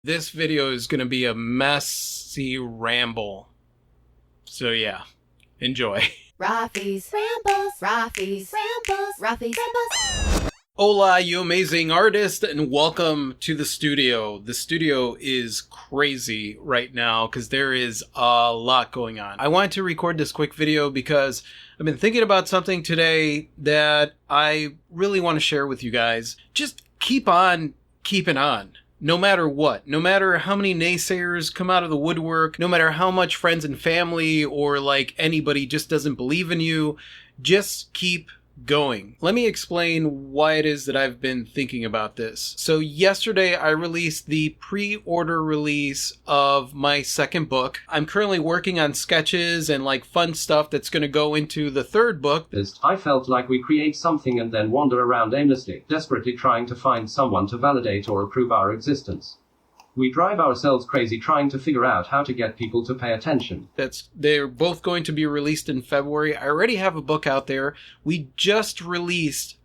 This video is going to be a messy ramble. So yeah, enjoy. Rafi's Rambles, Rafi's Rambles, Rafi's Rambles. Hola, you amazing artist, and welcome to the studio. The studio is crazy right now because there is a lot going on. I wanted to record this quick video because I've been thinking about something today that I really want to share with you guys. Just keep on keeping on. No matter what, no matter how many naysayers come out of the woodwork, no matter how much friends and family or like anybody just doesn't believe in you, just keep going. Let me explain why it is that I've been thinking about this. So yesterday I released the pre-order release of my second book. I'm currently working on sketches and like fun stuff that's going to go into the third book. I felt like we create something and then wander around aimlessly, desperately trying to find someone to validate or approve our existence. We drive ourselves crazy trying to figure out how to get people to pay attention. They're both going to be released in February. I already have a book out there. We just released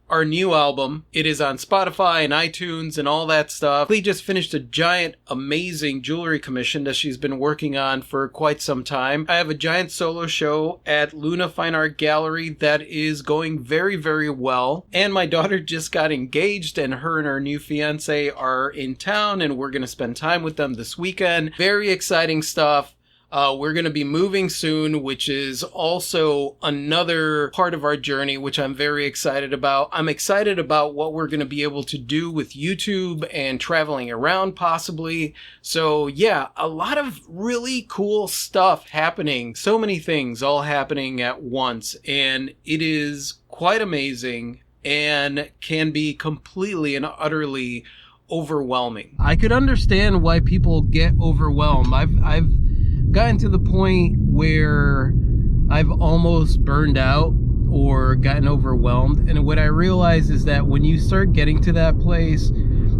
our new album. It is on Spotify and iTunes and all that stuff. Lee just finished a giant, amazing jewelry commission that she's been working on for quite some time. I have a giant solo show at Luna Fine Art Gallery that is going very, very well. And my daughter just got engaged, and her and her new fiance are in town, and we're going to spend time with them this weekend. Very exciting stuff. We're going to be moving soon, which is also another part of our journey, which I'm very excited about. I'm excited about what we're going to be able to do with YouTube and traveling around possibly. So yeah, a lot of really cool stuff happening. So many things all happening at once, and it is quite amazing and can be completely and utterly overwhelming. I could understand why people get overwhelmed. I've gotten to the point where I've almost burned out or gotten overwhelmed. And what I realize is that when you start getting to that place,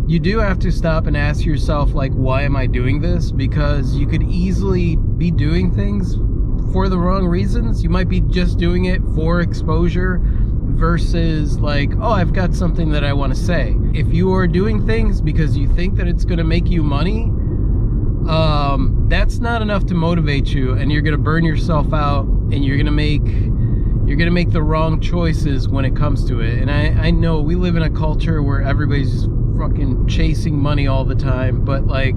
you do have to stop and ask yourself, like, why am I doing this? Because you could easily be doing things for the wrong reasons. You might be just doing it for exposure versus like, oh, I've got something that I want to say. If you are doing things because you think that it's going to make you money, that's not enough to motivate you, and you're gonna burn yourself out, and you're gonna make the wrong choices when it comes to it. And I know we live in a culture where everybody's just fucking chasing money all the time, but like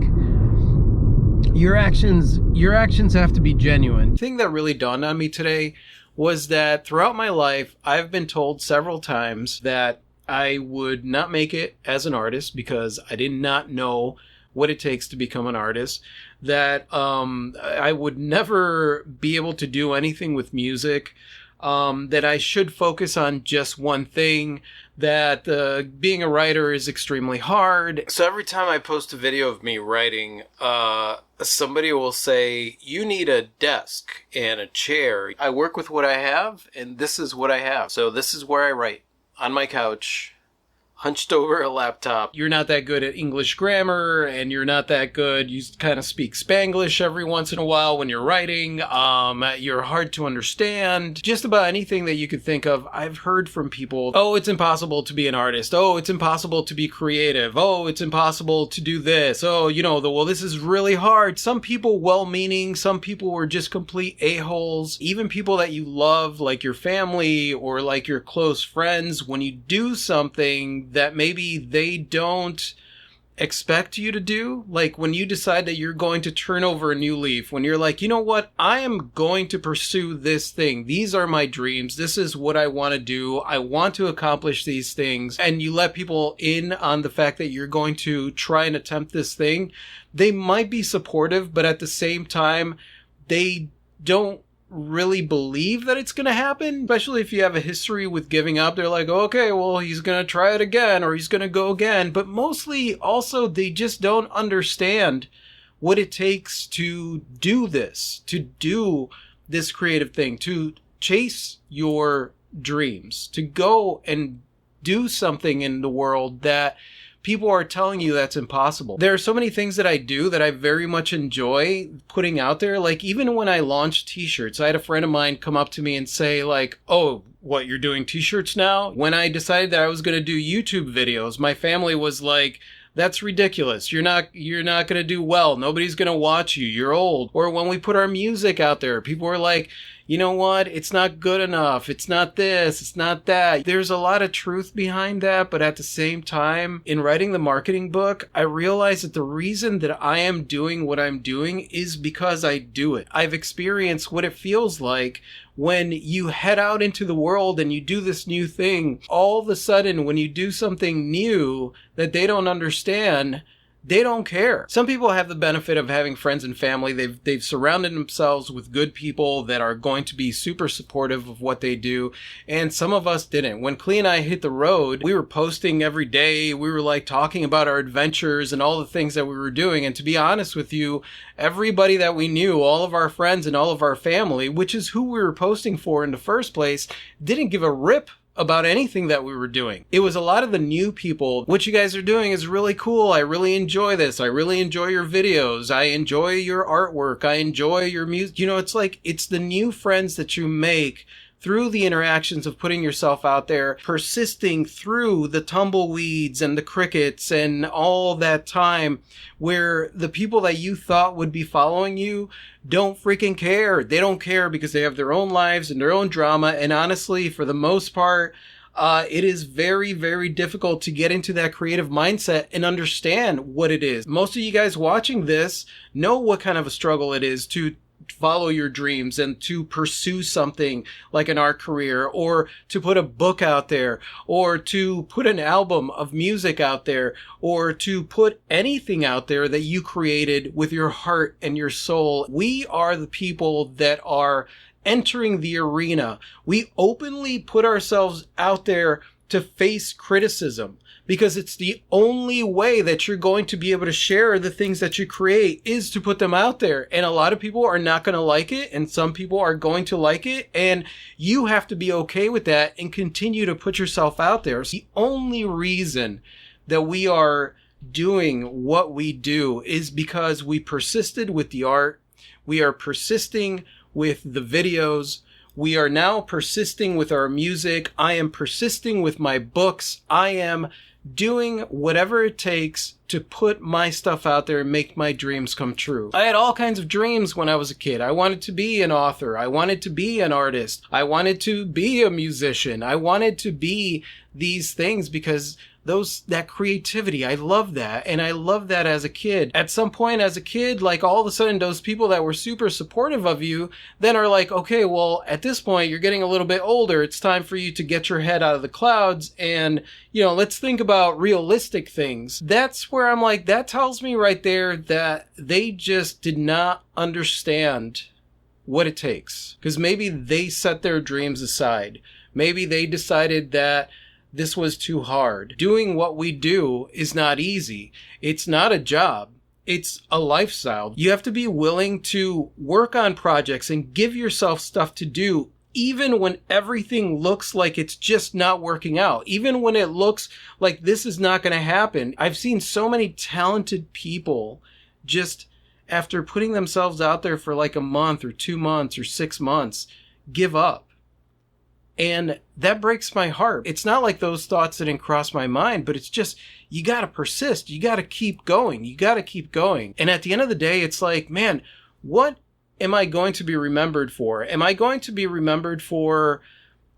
your actions have to be genuine. The thing that really dawned on me today was that throughout my life I've been told several times that I would not make it as an artist because I did not know what it takes to become an artist, that I would never be able to do anything with music, that I should focus on just one thing, that being a writer is extremely hard. So every time I post a video of me writing, somebody will say, you need a desk and a chair. I work with what I have, and this is what I have. So this is where I write, on my couch, hunched over a laptop. You're not that good at English grammar, and you're not that good. You kind of speak Spanglish every once in a while when you're writing. You're hard to understand. Just about anything that you could think of, I've heard from people. Oh, it's impossible to be an artist. Oh, it's impossible to be creative. Oh, it's impossible to do this. Oh, well, this is really hard. Some people well-meaning, some people were just complete a-holes. Even people that you love, like your family or like your close friends, when you do something that maybe they don't expect you to do, like when you decide that you're going to turn over a new leaf, when you're like, you know what, I am going to pursue this thing. These are my dreams. This is what I want to do. I want to accomplish these things. And you let people in on the fact that you're going to try and attempt this thing. They might be supportive, but at the same time, they don't really believe that it's going to happen, especially if you have a history with giving up. They're like, okay, well, he's going to try it again, or he's going to go again. But mostly also they just don't understand what it takes to do this creative thing, to chase your dreams, to go and do something in the world that people are telling you that's impossible. There are so many things that I do that I very much enjoy putting out there. Like even when I launched t-shirts, I had a friend of mine come up to me and say like, oh, what, you're doing t-shirts now? When I decided that I was going to do YouTube videos, my family was like, That's ridiculous. You're not going to do well. Nobody's going to watch you. You're old. Or when we put our music out there, people are like, you know what? It's not good enough. It's not this. It's not that. There's a lot of truth behind that. But at the same time, in writing the marketing book, I realized that the reason that I am doing what I'm doing is because I do it. I've experienced what it feels like when you head out into the world and you do this new thing. All of a sudden, when you do something new that they don't understand, they don't care. Some people have the benefit of having friends and family. They've surrounded themselves with good people that are going to be super supportive of what they do. And some of us didn't. When Clea and I hit the road, we were posting every day. We were like talking about our adventures and all the things that we were doing. And to be honest with you, everybody that we knew, all of our friends and all of our family, which is who we were posting for in the first place, didn't give a rip about anything that we were doing. It was a lot of the new people. What you guys are doing is really cool. I really enjoy this. I really enjoy your videos. I enjoy your artwork. I enjoy your music. You know, it's like, it's the new friends that you make through the interactions of putting yourself out there, persisting through the tumbleweeds and the crickets and all that time where the people that you thought would be following you don't freaking care. They don't care because they have their own lives and their own drama. And honestly, for the most part, it is very, very difficult to get into that creative mindset and understand what it is. Most of you guys watching this know what kind of a struggle it is to follow your dreams and to pursue something like an art career, or to put a book out there, or to put an album of music out there, or to put anything out there that you created with your heart and your soul. We are the people that are entering the arena. We openly put ourselves out there to face criticism, because it's the only way that you're going to be able to share the things that you create is to put them out there. And a lot of people are not going to like it, and some people are going to like it, and you have to be okay with that and continue to put yourself out there. So the only reason that we are doing what we do is because we persisted with the art. We are persisting with the videos. We are now persisting with our music. I am persisting with my books. I am doing whatever it takes to put my stuff out there and make my dreams come true. I had all kinds of dreams when I was a kid. I wanted to be an author. I wanted to be an artist. I wanted to be a musician. I wanted to be these things because that creativity, I love that. And I love that as a kid. At some point as a kid, like all of a sudden those people that were super supportive of you then are like, okay, well, at this point you're getting a little bit older. It's time for you to get your head out of the clouds and, let's think about realistic things. That's where I'm like, that tells me right there that they just did not understand what it takes. Because maybe they set their dreams aside. Maybe they decided that this was too hard. Doing what we do is not easy. It's not a job. It's a lifestyle. You have to be willing to work on projects and give yourself stuff to do, even when everything looks like it's just not working out. Even when it looks like this is not going to happen. I've seen so many talented people just after putting themselves out there for like a month or 2 months or 6 months, give up. And that breaks my heart. It's not like those thoughts didn't cross my mind, but it's just, you got to persist. You got to keep going. You got to keep going. And at the end of the day, it's like, man, what am I going to be remembered for? Am I going to be remembered for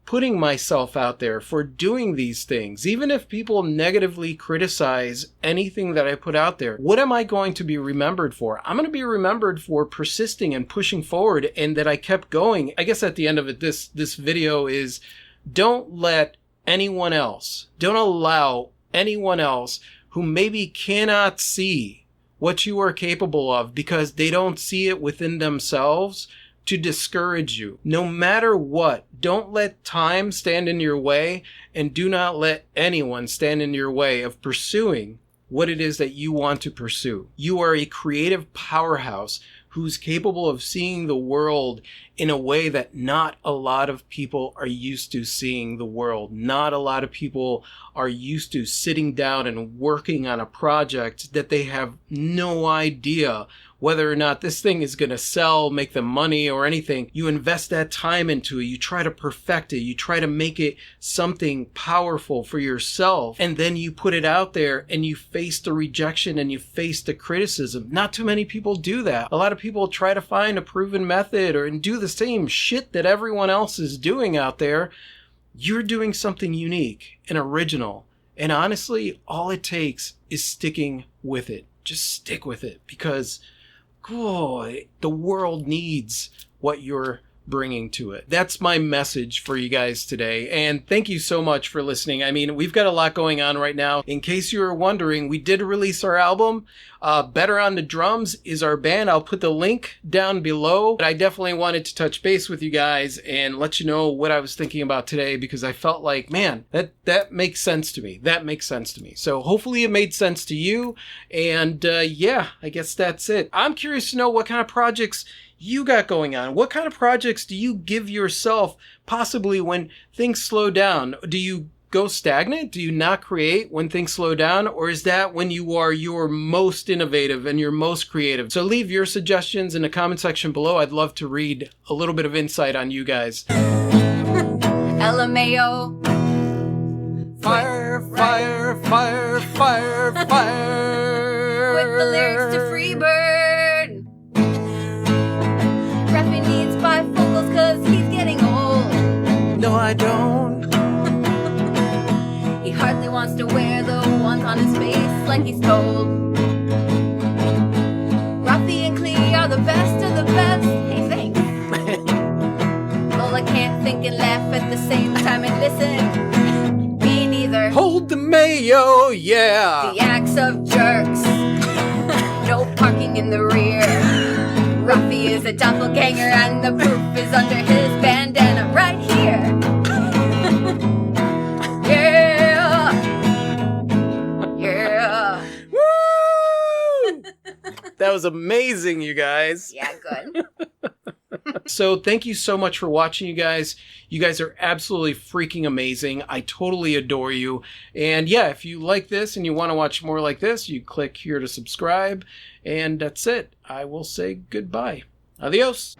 putting myself out there, for doing these things? Even if people negatively criticize anything that I put out there, what am I going to be remembered for? I'm going to be remembered for persisting and pushing forward, and that I kept going. I guess at the end of it, this video is, don't let anyone else, don't allow anyone else who maybe cannot see what you are capable of because they don't see it within themselves to discourage you. No matter what, don't let time stand in your way, and do not let anyone stand in your way of pursuing what it is that you want to pursue. You are a creative powerhouse who's capable of seeing the world in a way that not a lot of people are used to seeing the world. Not a lot of people are used to sitting down and working on a project that they have no idea whether or not this thing is going to sell, make them money or anything. You invest that time into it. You try to perfect it. You try to make it something powerful for yourself. And then you put it out there and you face the rejection and you face the criticism. Not too many people do that. A lot of people try to find a proven method and do the same shit that everyone else is doing out there. You're doing something unique and original. And honestly, all it takes is sticking with it. Just stick with it, because the world needs what you're bringing to it. That's my message for you guys today. And thank you so much for listening. I mean, we've got a lot going on right now. In case you were wondering, we did release our album. Better on the Drums is our band. I'll put the link down below. But I definitely wanted to touch base with you guys and let you know what I was thinking about today, because I felt like, man, that makes sense to me. That makes sense to me. So hopefully it made sense to you. And yeah, I guess that's it. I'm curious to know what kind of projects you got going on. What kind of projects do you give yourself possibly when things slow down? Do you go stagnant? Do you not create when things slow down? Or is that when you are your most innovative and your most creative? So leave your suggestions in the comment section below. I'd love to read a little bit of insight on you guys. LMAO. Fire, fire, fire, fire, fire. With the lyrics to Freebird. Rapping needs bifocals cause he's getting old. No, I don't. He hardly wants to wear the ones on his face like he's told. Rafi and Klee are the best of the best. Hey, thanks. Well, I can't think and laugh at the same time and listen. Me neither. Hold the mayo, yeah. The acts of jerks. No parking in the rear. Rafi is a doppelganger and the proof is under his bandana right here. Yeah. Yeah. Woo! That was amazing, you guys. Yeah, good. So thank you so much for watching, you guys. You guys are absolutely freaking amazing. I totally adore you. And yeah, if you like this and you want to watch more like this, you click here to subscribe. And that's it. I will say goodbye. Adios.